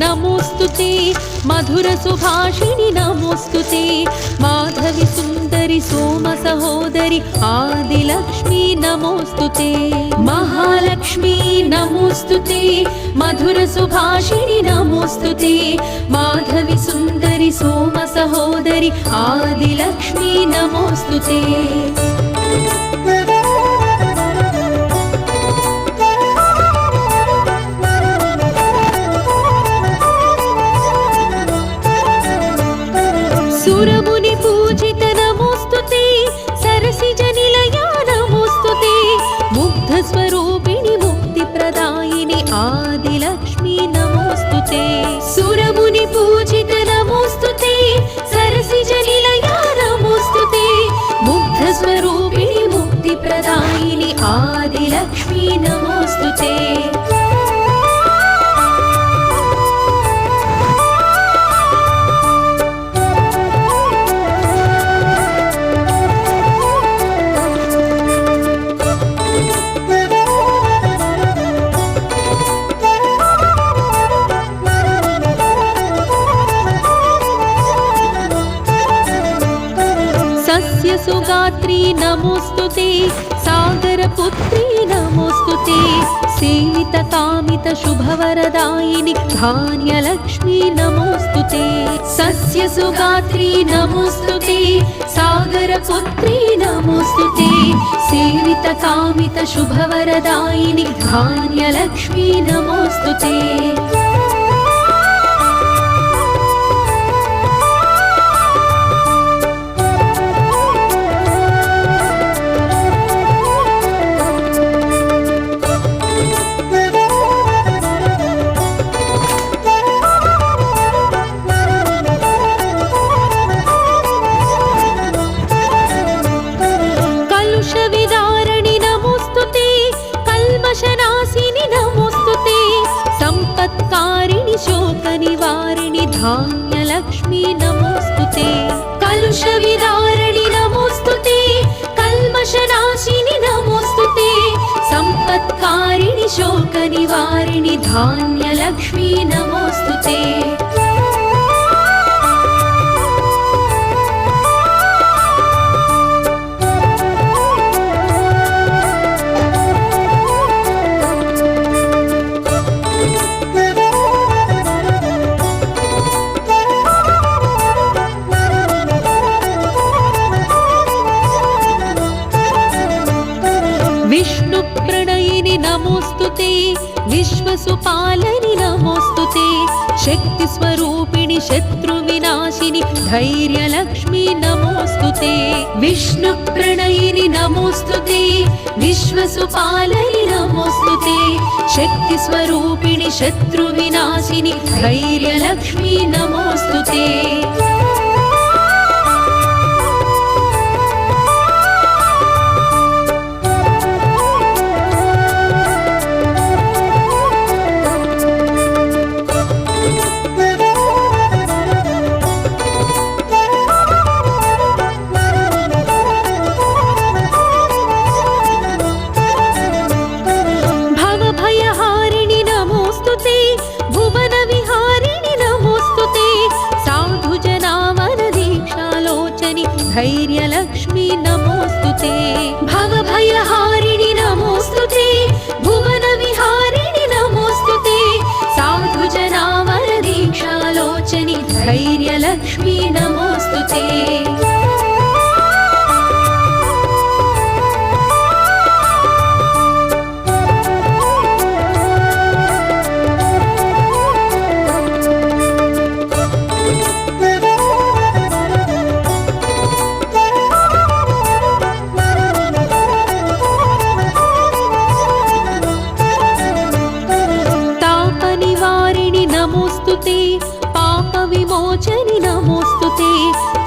नमोस्तुते मधुर सुभाषिणि नमोस्तुते माधवी सुंदरी सोम सहोदरी आदिलक्ष्मी नमोस्तुते महालक्ष्मी नमोस्तुते मधुर सुभाषिणि नमोस्तुते माधवी सुंदरी सोम सहोदरी आदिलक्ष्मी नमोस्तुते सुरमुनि पूजित नमोस्तुते सरसिज निलया नमोस्तुते मुग्ध स्वरूपिणि मुक्ति प्रदायिनि आदिलक्ष्मी नमोस्तुते सुरमुनि पूजित नमोस्तुते सरसिज निलया नमोस्तुते मुग्ध स्वरूपिणि मुक्ति प्रदायिनि आदिलक्ष्मी नमोस्तुते सुगात्री नमोस्तुते सागरपुत्री नमोस्तुते सेवित कामित शुभवरदायिनि धान्यलक्ष्मी नमोस्तुते सस्य सुगात्री नमोस्तुते सागरपुत्री नमोस्तुते सेवित कामित शुभवरदायिनि धान्यलक्ष्मी नमोस्तुते शोकनिवारिणि धान्यलक्ष्मी नमोस्तुते कलुषविदारिणि नमोस्तुते कल्मषनाशिनि नमोस्तुते संपत्कारिणि शोकनिवारिणि धान्यलक्ष्मी नमोस्तुते विष्णुप्रणयिनि नमोस्तुते विश्वसुपालनि नमोस्तुते शक्तिस्वरूपिणि शत्रुविनाशिनि धैर्यलक्ष्मी नमोस्तुते विष्णुप्रणयिनि नमोस्तुते विश्वसुपालनि नमोस्तुते शक्तिस्वरूपिणि शत्रुविनाशिनि धैर्यलक्ष्मी नमोस्तुते धैर्यलक्ष्मी नमोस्तुते भवभयहारिणि नमोस्तुते भुवनविहारिणि नमोस्तुते साधुजनावरदीक्षालोचनि धैर्यलक्ष्मी नमोस्तुते पापविमोचनि नमोस्तुते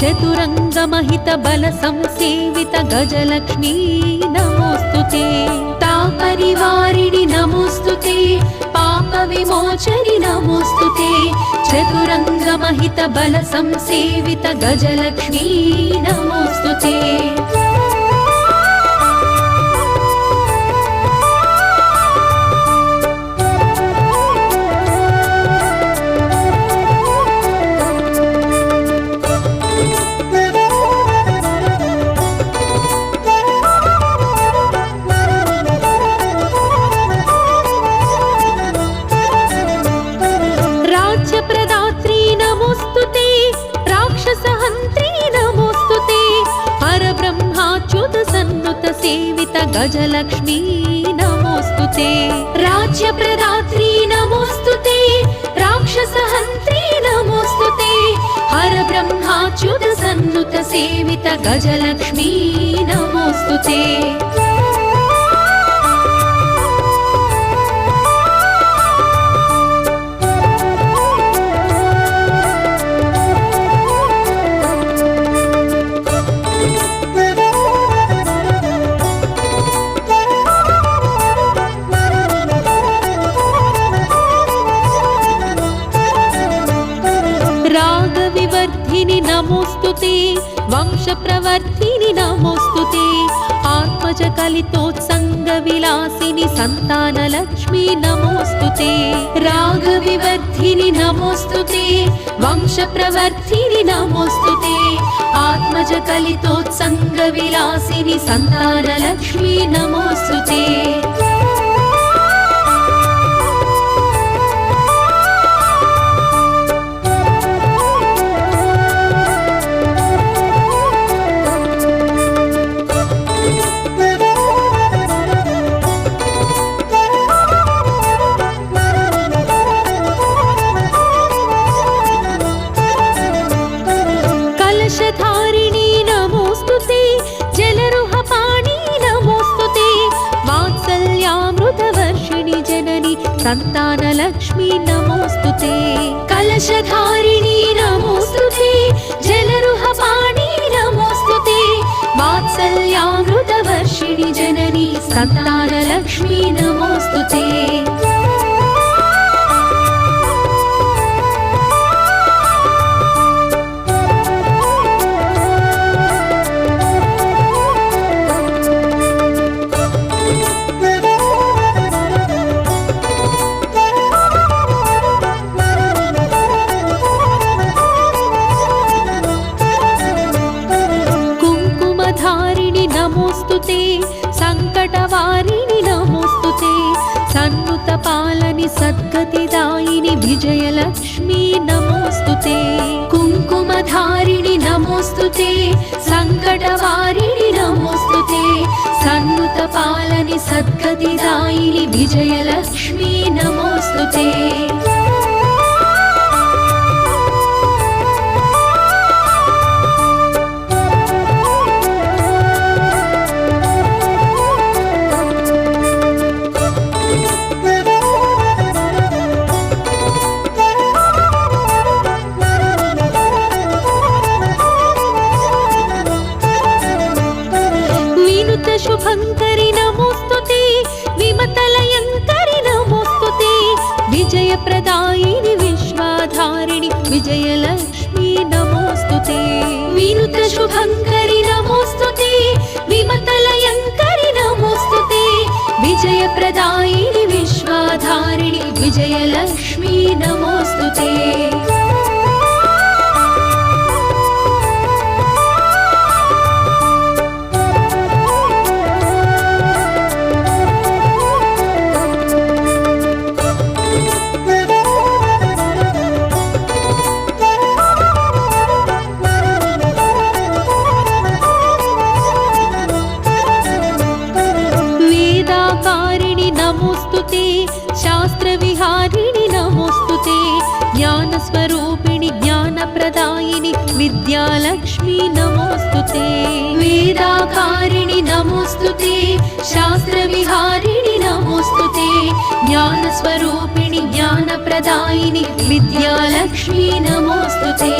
चतुरंगमहित बल संसेवित गजलक्ष्मी नमोस्तुते तापरिवारिणि नमोस्तुते पापविमोचनि नमोस्तुते चतुरंगमहित बल संसेवित गजलक्ष्मी नमोस्तुते सेवित गजलक्ष्मी नमोस्तुते राज्यप्रदात्री नमोस्तुते राक्षसहन्त्री नमोस्तुते हर ब्रह्माच्युत सन्नुत सेवित गजलक्ष्मी नमोस्तुते रागविवर्धिनि नमोस्तुते वंशप्रवर्धिनि नमोस्तुते आत्मजकलितोत्सङ्गविलासिनि सन्तानलक्ष्मी नमोस्तुते रागविवर्धिनि नमोस्तुते वंशप्रवर्धिनि नमोस्तुते आत्मजकलितोत्सङ्गविलासिनि सन्तानलक्ष्मी नमोस्तुते कलशधारिणी नमोस्तुते जलरुहपाणि नमोस्तुते वात्सल्यामृतवर्षिणि जननि सन्तानलक्ष्मी नमोस्तुते कलशधारिणी नमोस्तुते जलरुहपाणि नमोस्तुते वात्सल्यामृतवर्षिणि जननि सन्तानलक्ष्मी नमोस्तुते नमोस्तुते संकटवारिणि नमोस्तुते सन्नुतपालनि सद्गतिदायिनि विजयलक्ष्मी नमोस्तुते कुङ्कुमधारिणि नमोस्तुते संकटवारिणि नमोस्तुते सन्नुतपालनि सद्गतिदायिनि विजयलक्ष्मी नमोस्तुते शुभंकरि नमोस्तुते विमतलयंकरि नमोस्तुते विजयप्रदायिनि विश्वाधारिणि विजयलक्ष्मी नमोस्तुते विनुत शुभंकरि नमोस्तुते विमतलयंकरि नमोस्तुते विजयप्रदायिनि विश्वाधारिणि विजयलक्ष्मी नमोस्तुते नमोस्तुते शास्त्रविहारिणि नमोस्तुते ज्ञानस्वरूपिणि ज्ञानप्रदायिनि विद्यालक्ष्मी नमोस्तुते वेदाकारिणि नमोस्तुते शास्त्रविहारिणि नमोस्तुते ज्ञानस्वरूपिणि ज्ञानप्रदायिनि विद्यालक्ष्मी नमोस्तुते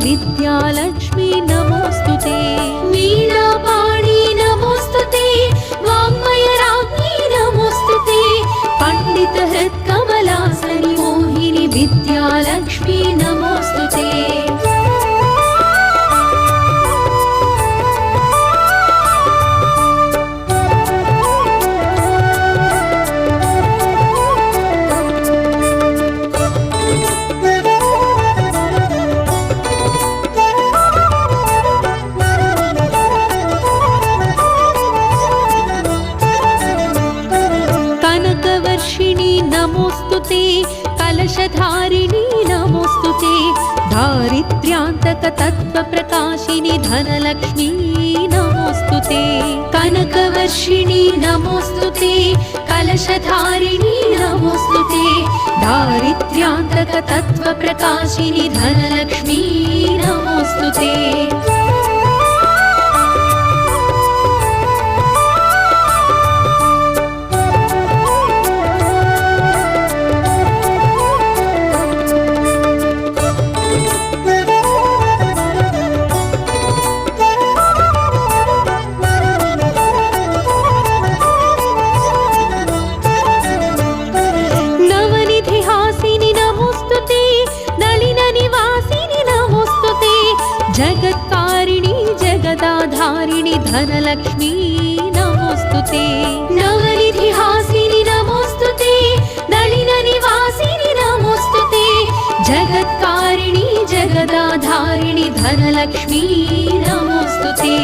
विद्यालक्ष्मी नमोस्तुते वीणापाणि नमोस्तुते वाङ्मयराज्ञी नमोस्तुते पण्डितहृत्कमलासनि मोहिनि विद्यालक्ष्मी नमोस्तुते नमोऽस्तुते कलशधारिणी नमोऽस्तुते दारिद्र्यान्तक तत्त्वप्रकाशिनि धनलक्ष्मी नमोऽस्तुते कनकवर्षिणि नमोऽस्तुते कलशधारिणी नमोऽस्तुते दारिद्र्यान्तक तत्त्वप्रकाशिनि धनलक्ष्मी नमोऽस्तुते जगत्कारिणी जगदाधारिणी धनलक्ष्मी नमोऽस्तुते नवनिधिहासिनि नमोऽस्तुते नलिननिवासिनि नमोऽस्तुते जगत्कारिणी जगदाधारिणी धनलक्ष्मी नमोऽस्तुते